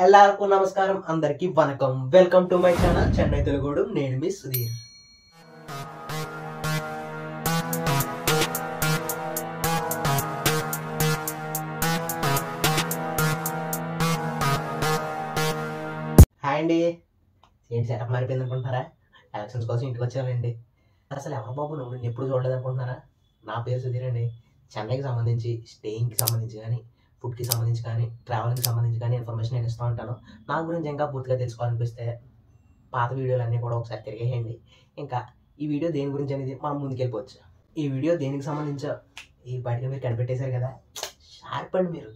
ಎಲ್ಲರಿಗೂ నమస్కారం అందరికీ వనకం welcome to my channel Chennai తెలుగుడు నేను మీ సుధీర్. హాయ్ అండి. ఏంటి సెటప్ మారిపోయింది అనుకుంటున్నారా? ఎలక్షన్స్ కోసం ఇంటికి వచ్చానండి. అసలు ఎవరు బాబు నువ్వు నేను ఎప్పుడు చూడలేదు అనుకుంటున్నారా? నా పేరు సుధీర్ అండి. చెన్నైకి సంబంధించి స్టేయింగ్కి సంబంధించి కానీ, ఫుడ్కి సంబంధించి కానీ, ట్రావెలింగ్కి సంబంధించి కానీ ఇన్ఫర్మేషన్ నేను ఇస్తూ ఉంటాను. నా గురించి ఇంకా పూర్తిగా తెలుసుకోవాలనిపిస్తే పాత వీడియోలన్నీ కూడా ఒకసారి తిరిగేయండి. ఇంకా ఈ వీడియో దేని గురించి అనేది మనం ముందుకెళ్ళిపోవచ్చు. ఈ వీడియో దేనికి సంబంధించో ఈ బయటగా మీరు కనిపెట్టేశారు కదా, షార్ప్ అండి మీరు.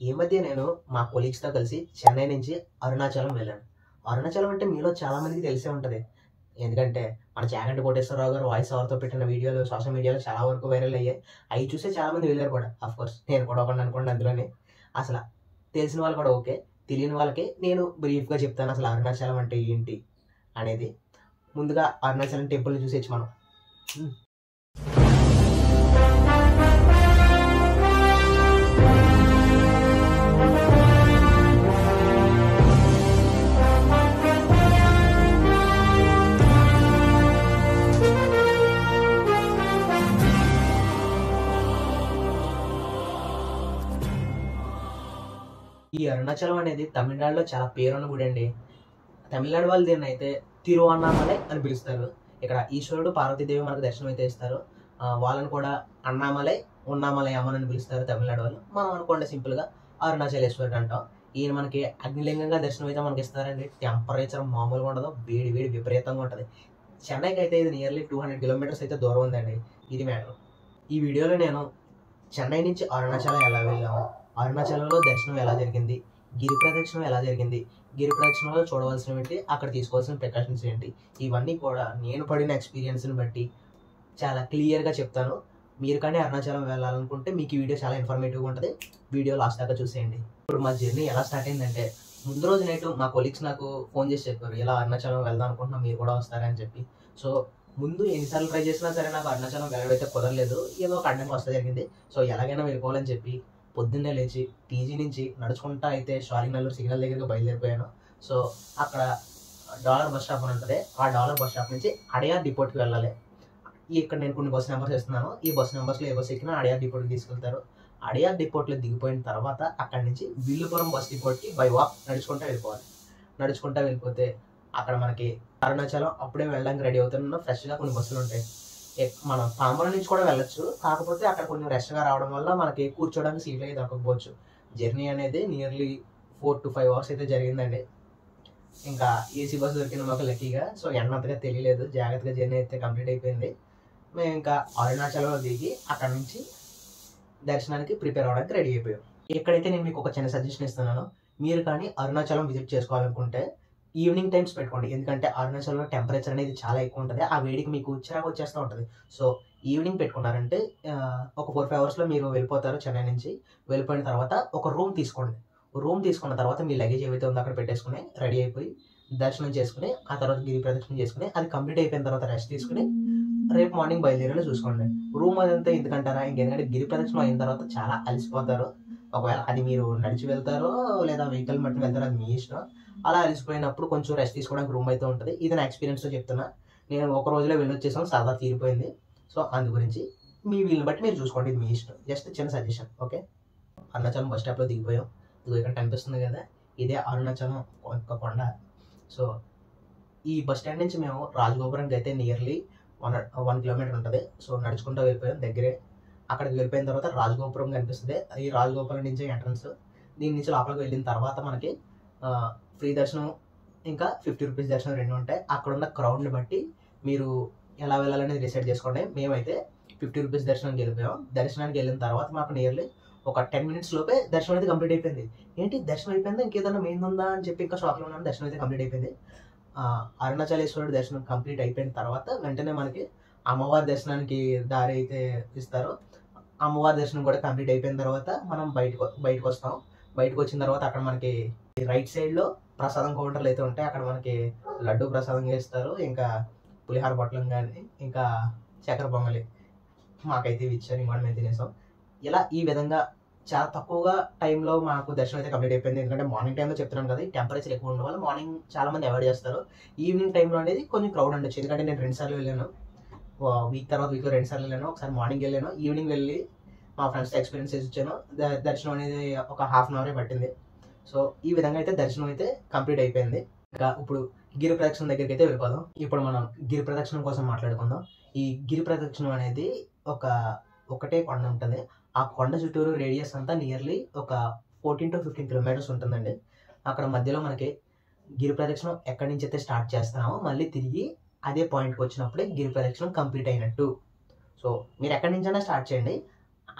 ఈ మధ్య నేను మా కొలీగ్స్తో కలిసి చెన్నై నుంచి అరుణాచలం వెళ్ళాను. అరుణాచలం అంటే మీలో చాలామందికి తెలిసే ఉంటుంది. ఎందుకంటే మన చాగంటి కోటేశ్వరరావు గారు వాయిస్ ఓవర్తో పెట్టిన వీడియోలు సోషల్ మీడియాలో చాలా వరకు వైరల్ అయ్యాయి. అవి చూసే చాలామంది వెళ్ళారు కూడా. కోర్స్ నేను కూడా ఒకటి అనుకోండి అందులోనే. అసలు తెలిసిన వాళ్ళు కూడా ఓకే, తెలియని వాళ్ళకి నేను బ్రీఫ్గా చెప్తాను అసలు అరుణాచలం అంటే ఏంటి అనేది. ముందుగా అరుణాచలం టెంపుల్ని చూసేచ్చు మనం. ఈ అరుణాచలం అనేది తమిళనాడులో చాలా పేరున్న గుడి అండి. తమిళనాడు వాళ్ళు దీన్ని అయితే తిరువన్నామలై అని పిలుస్తారు. ఇక్కడ ఈశ్వరుడు పార్వతీదేవి మనకు దర్శనం అయితే ఇస్తారు. వాళ్ళని కూడా అన్నామలై ఉన్నామలై అమ్మని పిలుస్తారు తమిళనాడు వాళ్ళు. మనం అనుకోండి సింపుల్గా అరుణాచలేశ్వరుడు అంటాం. ఈయన మనకి అగ్నిలింగంగా దర్శనం అయితే మనకి ఇస్తారండి. టెంపరేచర్ మామూలుగా ఉండదు, వేడి వేడి విపరీతంగా ఉంటుంది. చెన్నైకి అయితే ఇది నియర్లీ 200 కిలోమీటర్స్ అయితే దూరం ఉందండి. ఇది మ్యాటర్. ఈ వీడియోలో నేను చెన్నై నుంచి అరుణాచలం ఎలా వెళ్ళాము, అరుణాచలంలో దర్శనం ఎలా జరిగింది, గిరి ప్రదక్షిణం ఎలా జరిగింది, గిరి ప్రదక్షిణలో చూడవలసినవి ఏంటి, అక్కడ తీసుకోవాల్సిన ప్రికాషన్స్ ఏంటి, ఇవన్నీ కూడా నేను పడిన ఎక్స్పీరియన్స్ని బట్టి చాలా క్లియర్గా చెప్తాను. మీరు కానీ అరుణాచలం వెళ్ళాలనుకుంటే మీకు ఈ వీడియో చాలా ఇన్ఫర్మేటివ్గా ఉంటుంది. వీడియో లాస్ట్ దాకా చూసేయండి. ఇప్పుడు మా జర్నీ ఎలా స్టార్ట్ అయిందంటే, ముందు రోజు నైట్ మా కొలీగ్స్ నాకు ఫోన్ చేసి చెప్పారు, ఇలా అరుణాచలం వెళ్దాం అనుకుంటున్నాం, మీరు కూడా వస్తారని చెప్పి. సో ముందు ఎన్నిసార్లు ట్రై చేసినా సరే నాకు అరుణాచలం వెళ్ళడైతే కుదరలేదు. ఏదో ఒక అడ్డంకి వస్తే జరిగింది. సో ఎలాగైనా వెళ్ళిపోవాలని చెప్పి పొద్దున్నే లేచి పీజీ నుంచి నడుచుకుంటా అయితే షాలింగ్నల్లూరు సిగ్నల్ దగ్గరికి బయలుదేరిపోయాను. సో అక్కడ డాలర్ బస్ స్టాప్ అని ఉంటుంది. ఆ డాలర్ బస్ స్టాప్ నుంచి అడయార్ డిపోట్కి వెళ్ళాలి. ఇక్కడ నేను కొన్ని బస్ నెంబర్స్ ఇస్తున్నాను. ఈ బస్ నెంబర్స్లో ఏ బస్ ఎక్కినా అడయార్ డిపోట్కి తీసుకెళ్తారు. అడయార్ డిపోట్లో దిగిపోయిన తర్వాత అక్కడి నుంచి విల్లుపురం బస్ డిపోట్కి బై వాక్ నడుచుకుంటూ వెళ్ళిపోవాలి. నడుచుకుంటూ వెళ్ళిపోతే అక్కడ మనకి అరుణాచలం అప్పుడే వెళ్ళడానికి రెడీ అవుతున్న ఫ్రెష్గా కొన్ని బస్సులు ఉంటాయి. మనం పాంబరం నుంచి కూడా వెళ్ళొచ్చు. కాకపోతే అక్కడ కొంచెం రష్గా రావడం వల్ల మనకి కూర్చోడానికి సీట్లు అయితే దొరకకపోవచ్చు. జర్నీ అనేది నియర్లీ 4 to 5 hours అయితే జరిగిందండి. ఇంకా ఏసీ బస్సు దొరికింది మాకు లక్కీగా. సో ఎండంతగా తెలియలేదు, జాగ్రత్తగా జర్నీ అయితే కంప్లీట్ అయిపోయింది. మేము ఇంకా అరుణాచలంలో దిగి అక్కడ నుంచి దర్శనానికి ప్రిపేర్ అవ్వడానికి రెడీ అయిపోయాం. ఇక్కడైతే నేను మీకు ఒక చిన్న సజెషన్ ఇస్తున్నాను. మీరు కానీ అరుణాచలం విజిట్ చేసుకోవాలనుకుంటే ఈవినింగ్ టైమ్స్ పెట్టుకోండి. ఎందుకంటే అరుణాచలంలో టెంపరేచర్ అనేది చాలా ఎక్కువ ఉంటుంది. ఆ వేడికి మీకు చిరాకు వచ్చేస్తూ ఉంటుంది. సో ఈవినింగ్ పెట్టుకున్నారంటే ఒక 4-5 hours మీరు వెళ్ళిపోతారు. చెన్నై నుంచి వెళ్ళిపోయిన తర్వాత ఒక రూమ్ తీసుకోండి. రూమ్ తీసుకున్న తర్వాత మీ లగేజ్ ఏవైతే ఉందో అక్కడ పెట్టేసుకుని రెడీ అయిపోయి దర్శనం చేసుకుని ఆ తర్వాత గిరి ప్రదక్షిణ చేసుకుని అది కంప్లీట్ అయిపోయిన తర్వాత రెస్ట్ తీసుకుని రేపు మార్నింగ్ బయలుదేరేలా చూసుకోండి. రూమ్ అదంతా ఎందుకంటారా, ఇంకెందుకంటే గిరి ప్రదక్షిణ అయిన తర్వాత చాలా అలసిపోతారు. ఒకవేళ అది మీరు నడిచి వెళ్తారో లేదా వెహికల్ బట్టి వెళ్తారో అది మీ ఇష్టం. అలా అలసిపోయినప్పుడు కొంచెం రెస్ట్ తీసుకోవడానికి రూమ్ అయితే ఉంటుంది. ఇది నా ఎక్స్పీరియన్స్తో చెప్తున్నా. నేను ఒక రోజులో వెళ్ళొచ్చేసాం, సరదా తీరిపోయింది. సో అందు గురించి మీ వీళ్ళని బట్టి మీరు చూసుకోండి, ఇది మీ ఇష్టం. జస్ట్ చిన్న సజెషన్. ఓకే, అరుణాచలం బస్ స్టాప్లో దిగిపోయాం. ఇది ఇక్కడ కనిపిస్తుంది కదా, ఇదే అరుణాచలం కొండ. సో ఈ బస్ స్టాండ్ నుంచి మేము రాజగోపురంకి అయితే నియర్లీ 1 kilometer ఉంటుంది. సో నడుచుకుంటూ వెళ్ళిపోయాం దగ్గరే. అక్కడికి వెళ్ళిపోయిన తర్వాత రాజగోపురం కనిపిస్తుంది. ఈ రాజగోపురం నుంచి ఎంట్రన్స్. దీని నుంచి లోపలికి వెళ్ళిన తర్వాత మనకి ఫ్రీ దర్శనం ఇంకా 50 rupees దర్శనం రెండు ఉంటాయి. అక్కడ ఉన్న క్రౌడ్ని బట్టి మీరు ఎలా వెళ్ళాలనేది డిసైడ్ చేసుకోండి. మేమైతే 50 rupees దర్శనానికి వెళ్ళిపోయాం. దర్శనానికి వెళ్ళిన తర్వాత మాకు నియర్లీ ఒక 10 minutes లోపే దర్శనం అయితే కంప్లీట్ అయిపోయింది. ఏంటి దర్శనం అయిపోయిందా, ఇంకేదన్నా మెయిన్ ఉందా అని చెప్పి ఇంకా షాప్లో ఉన్నాను. దర్శనం అయితే కంప్లీట్ అయిపోయింది. అరుణాచలేశ్వరుడు దర్శనం కంప్లీట్ అయిపోయిన తర్వాత వెంటనే మనకి అమ్మవారి దర్శనానికి దారి అయితే ఇస్తారు. అమ్మవారి దర్శనం కూడా కంప్లీట్ అయిపోయిన తర్వాత మనం బయటకు వస్తాం. బయటకు వచ్చిన తర్వాత అక్కడ మనకి రైట్ సైడ్లో ప్రసాదం కౌంటర్లు అయితే ఉంటాయి. అక్కడ మనకి లడ్డు ప్రసాదంగా ఇస్తారు, ఇంకా పులిహార పొట్లం కానీ ఇంకా చక్కెర పొంగలి మాకైతే ఇచ్చారు. ఇంకోటి మేము తినేసాం. ఇలా ఈ విధంగా చాలా తక్కువగా టైంలో మాకు దర్శనం అయితే కంప్లీట్ అయిపోయింది. ఎందుకంటే మార్నింగ్ టైంలో చెప్తున్నాను కదా, టెంపరేచర్ ఎక్కువ ఉండడం వల్ల మార్నింగ్ చాలా మంది అవాయిడ్ చేస్తారు. ఈవినింగ్ టైంలో అనేది కొంచెం క్రౌడ్ ఉండొచ్చు. ఎందుకంటే నేను 2 సార్లు వెళ్ళాను. వీక్ తర్వాత వీక్లో 2 సార్లు వెళ్ళాను. ఒకసారి మార్నింగ్ వెళ్ళాను, ఈవినింగ్ వెళ్ళి మా ఫ్రెండ్స్తో ఎక్స్పీరియన్స్ చేసి వచ్చాను. దర్శనం అనేది ఒక హాఫ్ అన్ అవరే పట్టింది. సో ఈ విధంగా అయితే దర్శనం అయితే కంప్లీట్ అయిపోయింది. ఇంకా ఇప్పుడు గిరి ప్రదక్షిణ దగ్గరికి అయితే వెళ్ళిపోదాం. ఇప్పుడు మనం గిరి ప్రదక్షిణం కోసం మాట్లాడుకుందాం. ఈ గిరి ప్రదక్షిణం అనేది ఒకటే కొండ ఉంటుంది. ఆ కొండ చుట్టూరు రేడియస్ అంతా నియర్లీ ఒక 14 to 15 కిలోమీటర్స్ ఉంటుందండి. అక్కడ మధ్యలో మనకి గిరి ప్రదక్షిణం ఎక్కడి నుంచి అయితే స్టార్ట్ చేస్తున్నామో మళ్ళీ తిరిగి అదే పాయింట్కి వచ్చినప్పుడే గిరి ప్రదక్షిణం కంప్లీట్ అయినట్టు. సో మీరు ఎక్కడి నుంచైనా స్టార్ట్ చేయండి.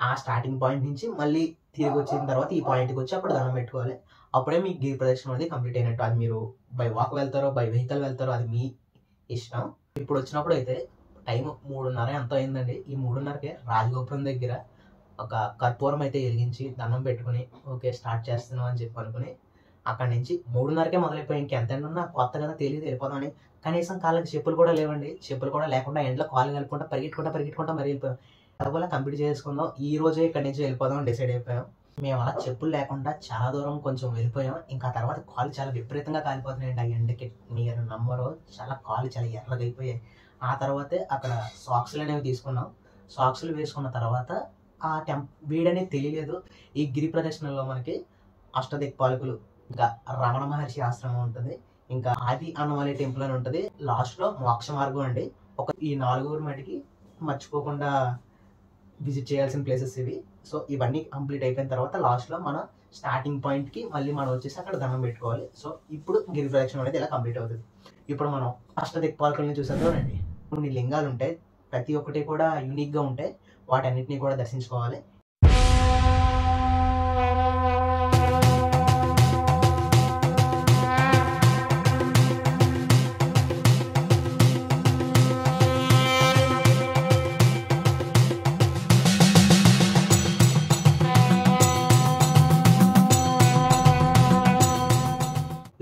ఆ స్టార్టింగ్ పాయింట్ నుంచి మళ్ళీ తిరిగి వచ్చిన తర్వాత ఈ పాయింట్కి వచ్చి అప్పుడు దండం పెట్టుకోవాలి. అప్పుడే మీ గిరి ప్రదక్షిణం అనేది కంప్లీట్ అయినట్టు. అది మీరు బై వాక్ వెళ్తారో బై వెహికల్ వెళ్తారో అది మీ ఇష్టం. ఇప్పుడు వచ్చినప్పుడు అయితే టైం 3:30 ఎంతో అయిందండి. ఈ 3:30కే రాజగోపురం దగ్గర ఒక కర్పూరం అయితే వెలిగించి దండం పెట్టుకుని ఓకే స్టార్ట్ చేస్తున్నాం అని చెప్పి అనుకుని అక్కడి నుంచి 3:30కే మొదలైపోయి ఇంకెంత ఎండ ఉన్నా కొత్త కదా తెలియదు వెళ్ళిపోదామని కనీసం కాళ్ళకి చెప్పులు కూడా లేవండి. చెప్పులు కూడా లేకుండా ఎండలో కాళ్ళు కలుపుకుంటా పరిగెట్టుకుంటా మరి వెళ్ళిపోయాం. అలా కంప్లీట్ చేసుకుందాం, ఈ రోజే ఇక్కడి నుంచి వెళ్ళిపోదాం డిసైడ్ అయిపోయాం. మేము అలా చెప్పులు లేకుండా చాలా దూరం కొంచెం వెళ్ళిపోయాం. ఇంకా తర్వాత కాళ్ళు చాలా విపరీతంగా కాలిపోతున్నాయండి. ఆ ఎండకి మీరు నమ్మరు, చాలా కాళ్ళు చాలా ఎర్రగా అయిపోయాయి. ఆ తర్వాతే అక్కడ సాక్స్లు అనేవి తీసుకున్నాం. సాక్స్లు వేసుకున్న తర్వాత ఆ వేడనేది తెలియలేదు. ఈ గిరి ప్రదక్షిణలో మనకి అష్టదిక్పాలకులు, ఇంకా రమణ మహర్షి ఆశ్రమం ఉంటుంది, ఇంకా ఆది అన్నమలై టెంపుల్ అని ఉంటుంది, లాస్ట్లో మోక్ష మార్గం అండి. ఈ 4 మటుకి మర్చిపోకుండా విజిట్ చేయాల్సిన ప్లేసెస్ ఇవి. సో ఇవన్నీ కంప్లీట్ అయిపోయిన తర్వాత లాస్ట్లో మన స్టార్టింగ్ పాయింట్కి మళ్ళీ మనం వచ్చేసి అక్కడ దండం పెట్టుకోవాలి. సో ఇప్పుడు గిరి ప్రదక్షిణం అనేది ఇలా కంప్లీట్ అవుతుంది. ఇప్పుడు మనం అష్టదిక్పాలకుల్ని చూసేద్దామండి. కొన్ని లింగాలు ఉంటాయి, ప్రతి ఒక్కటి కూడా యూనిక్గా ఉంటాయి. వాటన్నిటిని కూడా దర్శించుకోవాలి.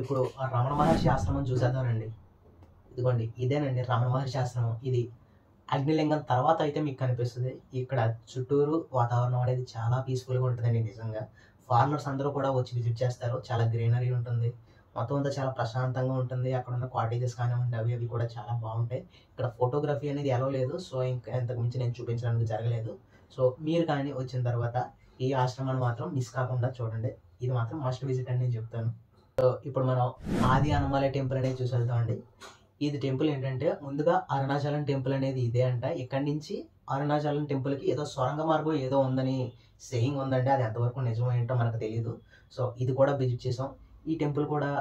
ఇప్పుడు రమణ మహర్షి ఆశ్రమం చూసేద్దామండి. ఇదిగోండి ఇదేనండి రమణ మహర్షి ఆశ్రమం. ఇది అగ్నిలింగం తర్వాత అయితే మీకు కనిపిస్తుంది. ఇక్కడ చుట్టూరు వాతావరణం అనేది చాలా పీస్ఫుల్గా ఉంటుందండి. నిజంగా ఫారినర్స్ అందరూ కూడా వచ్చి విజిట్ చేస్తారు. చాలా గ్రీనరీ ఉంటుంది, మొత్తం అంతా చాలా ప్రశాంతంగా ఉంటుంది. అక్కడ ఉన్న కాటేజెస్ కానివ్వండి అవి కూడా చాలా బాగుంటాయి. ఇక్కడ ఫోటోగ్రఫీ అనేది ఎలా లేదు, సో ఇంకా ఇంతకు మించి నేను చూపించడానికి జరగలేదు. సో మీరు కానీ వచ్చిన తర్వాత ఈ ఆశ్రమాన్ని మాత్రం మిస్ కాకుండా చూడండి. ఇది మాత్రం మస్ట్ విజిట్ అని నేను చెప్తాను. సో ఇప్పుడు మనం ఆది అన్నమలై టెంపుల్ అనేది చూసేద్దామండి. ఇది టెంపుల్ ఏంటంటే ముందుగా అరుణాచలం టెంపుల్ అనేది ఇదే అంట. ఇక్కడి నుంచి అరుణాచలం టెంపుల్కి ఏదో సొరంగ మార్గం ఏదో ఉందని సేయింగ్ ఉందండి. అది ఎంతవరకు నిజం ఏంటో మనకు తెలియదు. సో ఇది కూడా విజిట్ చేసాం. ఈ టెంపుల్ కూడా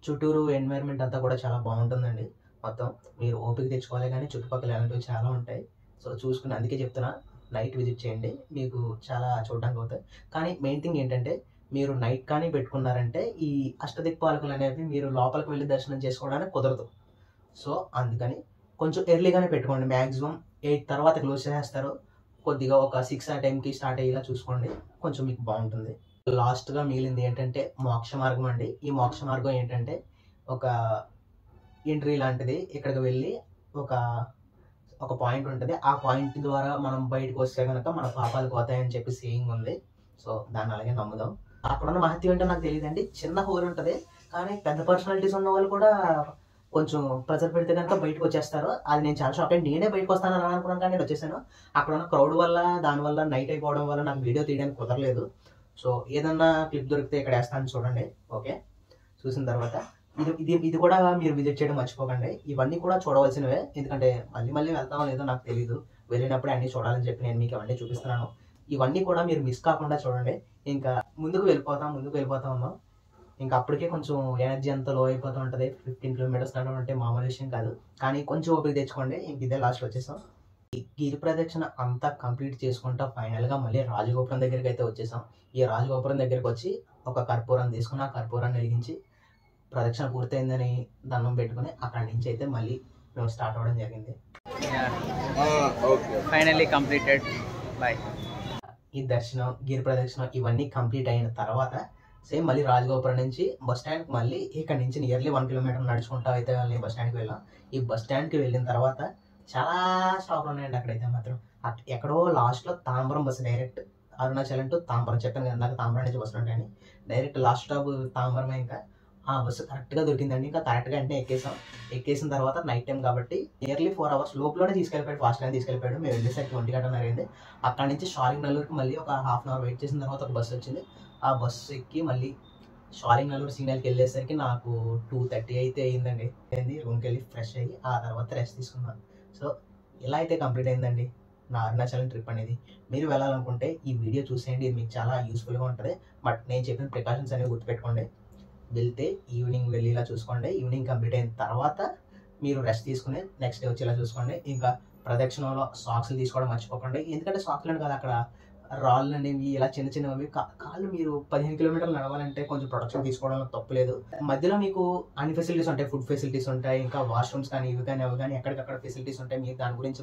చుట్టూరు ఎన్వైర్న్మెంట్ అంతా కూడా చాలా బాగుంటుందండి. మొత్తం మీరు ఓపిక తెచ్చుకోవాలి, కానీ చుట్టుపక్కల ఇలాంటివి చాలా ఉంటాయి. సో చూసుకుని అందుకే చెప్తున్నా నైట్ విజిట్ చేయండి, మీకు చాలా చూడడానికి అవుతాయి. కానీ మెయిన్ థింగ్ ఏంటంటే మీరు నైట్ కానీ పెట్టుకున్నారంటే ఈ అష్టదిక్పాలకులు అనేవి మీరు లోపలికి వెళ్ళి దర్శనం చేసుకోవడానికి కుదరదు. సో అందుకని కొంచెం ఎర్లీగానే పెట్టుకోండి. మ్యాక్సిమం 8 తర్వాత క్లోజ్ చేసేస్తారు. కొద్దిగా ఒక 6 ఆ టైంకి స్టార్ట్ అయ్యేలా చూసుకోండి, కొంచెం మీకు బాగుంటుంది. లాస్ట్గా మిగిలింది ఏంటంటే మోక్ష మార్గం అండి. ఈ మోక్ష మార్గం ఏంటంటే ఒక ఎంట్రీ లాంటిది. ఇక్కడికి వెళ్ళి ఒక పాయింట్ ఉంటుంది. ఆ పాయింట్ ద్వారా మనం బయటకు వస్తే కనుక మన పాపాలు పోతాయని చెప్పి సేయింగ్ ఉంది. సో దాన్ని అలాగే నమ్ముదాం. అక్కడ ఉన్న మహత్యం ఏంటో నాకు తెలియదండి. చిన్న హోల్ ఉంటుంది, కానీ పెద్ద పర్సనాలిటీస్ ఉన్న వాళ్ళు కూడా కొంచెం ప్రెజర్ పెడితే కనుక బయటకు వచ్చేస్తారు. అది నేను చాలా షాక్ అయ్యి నేనే బయటకు వస్తానని అనుకున్నాను, కానీ నేను వచ్చేసాను. అక్కడ ఉన్న క్రౌడ్ వల్ల దానివల్ల నైట్ అయిపోవడం వల్ల నాకు వీడియో తీయడానికి కుదరలేదు. సో ఏదన్నా క్లిప్ దొరికితే ఇక్కడ వేస్తాను చూడండి. ఓకే, చూసిన తర్వాత ఇది కూడా మీరు విజిట్ చేయడం మర్చిపోకండి. ఇవన్నీ కూడా చూడవలసినవే, ఎందుకంటే మళ్ళీ వెళ్తామో లేదో నాకు తెలియదు. వెళ్ళినప్పుడే అన్నీ చూడాలని చెప్పి నేను మీకు అవన్నీ చూపిస్తున్నాను. ఇవన్నీ కూడా మీరు మిస్ కాకుండా చూడండి. ఇంకా ముందుకు వెళ్ళిపోతా ఉన్నాం. ఇంకా అప్పటికే కొంచెం ఎనర్జీ అంతా లో అయిపోతూ ఉంటుంది. 15 కిలోమీటర్స్ నడవడం అంటే మామూలు విషయం కాదు, కానీ కొంచెం ఓపిక తెచ్చుకోండి. ఇంక ఇదే లాస్ట్ వచ్చేసాం. ఈ గిరి ప్రదక్షిణ అంతా కంప్లీట్ చేసుకుంటా ఫైనల్గా మళ్ళీ రాజగోపురం దగ్గరికి అయితే వచ్చేసాం. ఈ రాజగోపురం దగ్గరికి వచ్చి ఒక కర్పూరం తీసుకుని ఆ కర్పూరాన్ని వెలిగించి ప్రదక్షిణ పూర్తయిందని దండం పెట్టుకుని అక్కడి నుంచి అయితే మళ్ళీ మేము స్టార్ట్ అవ్వడం జరిగింది. Finally completed. బై. ఈ దర్శనం గిరి ప్రదక్షిణం ఇవన్నీ కంప్లీట్ అయిన తర్వాత సేమ్ మళ్ళీ రాజగోపురం నుంచి బస్ స్టాండ్కి మళ్ళీ ఇక్కడ నుంచి నియర్లీ 1 కిలోమీటర్ నడుచుకుంటా అయితే బస్ స్టాండ్కి వెళ్ళాం. ఈ బస్ స్టాండ్కి వెళ్ళిన తర్వాత చాలా స్టాప్లు ఉన్నాయండి అక్కడైతే మాత్రం. ఎక్కడో లాస్ట్లో Tambaram bus direct Arunachalam to Tambaram. చెప్పాను కదా నాకు తాంబరం నుంచి బస్సులు ఉంటాయని. డైరెక్ట్ లాస్ట్ స్టాప్ తాంబరమే. ఇంకా ఆ బస్సు కరెక్ట్గా దొరికిందండి. ఇంకా కరెక్ట్గా అంటే ఎక్కేసిన తర్వాత నైట్ టైం కాబట్టి నియర్లీ 4 hours లోపలనే తీసుకెళ్ళిపోయాడు. ఫాస్ట్గానే తీసుకెళ్ళిపోయాడు. మేము వెళ్ళేసరికి 1:00 అయింది. అక్కడి నుంచి షాలింగ్నల్లూరుకి మళ్ళీ ఒక ½ hour వెయిట్ చేసిన తర్వాత ఒక బస్సు వచ్చింది. ఆ బస్సు ఎక్కి మళ్ళీ షాలింగ్నల్లూరు సిగ్నల్కి వెళ్ళేసరికి నాకు 2:30 అయితే అయిందండి. రూమ్కి వెళ్ళి ఫ్రెష్ అయ్యి ఆ తర్వాత రెస్ట్ తీసుకున్నాను. సో ఇలా అయితే కంప్లీట్ అయిందండి నా అరుణాచలం ట్రిప్ అనేది. మీరు వెళ్ళాలనుకుంటే ఈ వీడియో చూసేయండి. ఇది మీకు చాలా యూస్ఫుల్గా ఉంటుంది. బట్ నేను చెప్పిన ప్రికాషన్స్ అనేవి గుర్తుపెట్టుకోండి. వెళ్తే ఈవినింగ్ వెళ్ళి ఇలా చూసుకోండి. ఈవినింగ్ కంప్లీట్ అయిన తర్వాత మీరు రెస్ట్ తీసుకుని నెక్స్ట్ డే వచ్చి ఇలా చూసుకోండి. ఇంకా ప్రదక్షిణలో సాక్స్లు తీసుకోవడం మర్చిపోకండి. ఎందుకంటే సాక్స్లు కదా అక్కడ రాళ్ళు అనేవి ఇలా చిన్నవి కాళ్ళు మీరు 15 kilometers నడవాలంటే కొంచెం ప్రొటెక్షన్ తీసుకోవడంలో తప్పులేదు. మధ్యలో మీకు అన్ని ఫెసిలిటీస్ ఉంటాయి. ఫుడ్ ఫెసిలిటీస్ ఉంటాయి, ఇంకా వాష్రూమ్స్ కానీ ఇవి కానీ అవి కానీ ఎక్కడికక్కడ ఫెసిలిటీస్ ఉంటాయి. మీరు దాని గురించి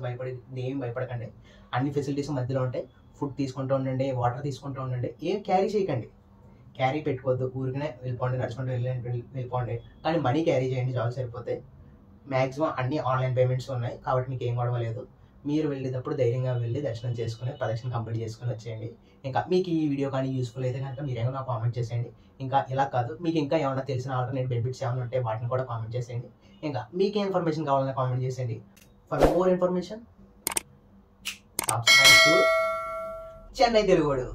ఏం భయపడకండి. అన్ని ఫెసిలిటీస్ మధ్యలో ఉంటాయి. ఫుడ్ తీసుకుంటూ ఉండండి, వాటర్ తీసుకుంటూ ఉండండి. ఏం క్యారీ చేయకండి. క్యారీ పెట్టుకోవద్దు. ఊరికనే వెళ్ళిపోండి, నడుచుకుంటూ వెళ్ళిపోండి. కానీ మనీ క్యారీ చేయండి, చాలు సరిపోతాయి. మ్యాక్సిమం అన్ని ఆన్లైన్ పేమెంట్స్ ఉన్నాయి కాబట్టి మీకు ఏం గొడవ లేదు. మీరు వెళ్ళేటప్పుడు ధైర్యంగా వెళ్ళి దర్శనం చేసుకుని ప్రదక్షిణ కంప్లీట్ చేసుకుని వచ్చేయండి. ఇంకా మీకు ఈ వీడియో కానీ యూస్ఫుల్ అయితే కనుక మీరు ఏమైనా కామెంట్ చేసేయండి. ఇంకా ఇలా కాదు, మీకు ఇంకా ఏమైనా తెలిసిన ఆల్టర్నేట్ బెనిఫిట్స్ ఏమైనా ఉంటే వాటిని కూడా కామెంట్ చేసేయండి. ఇంకా మీకు ఇన్ఫర్మేషన్ కావాలన్నా కామెంట్ చేసేయండి. For more information subscribe to Chennai తెలుగువాడు.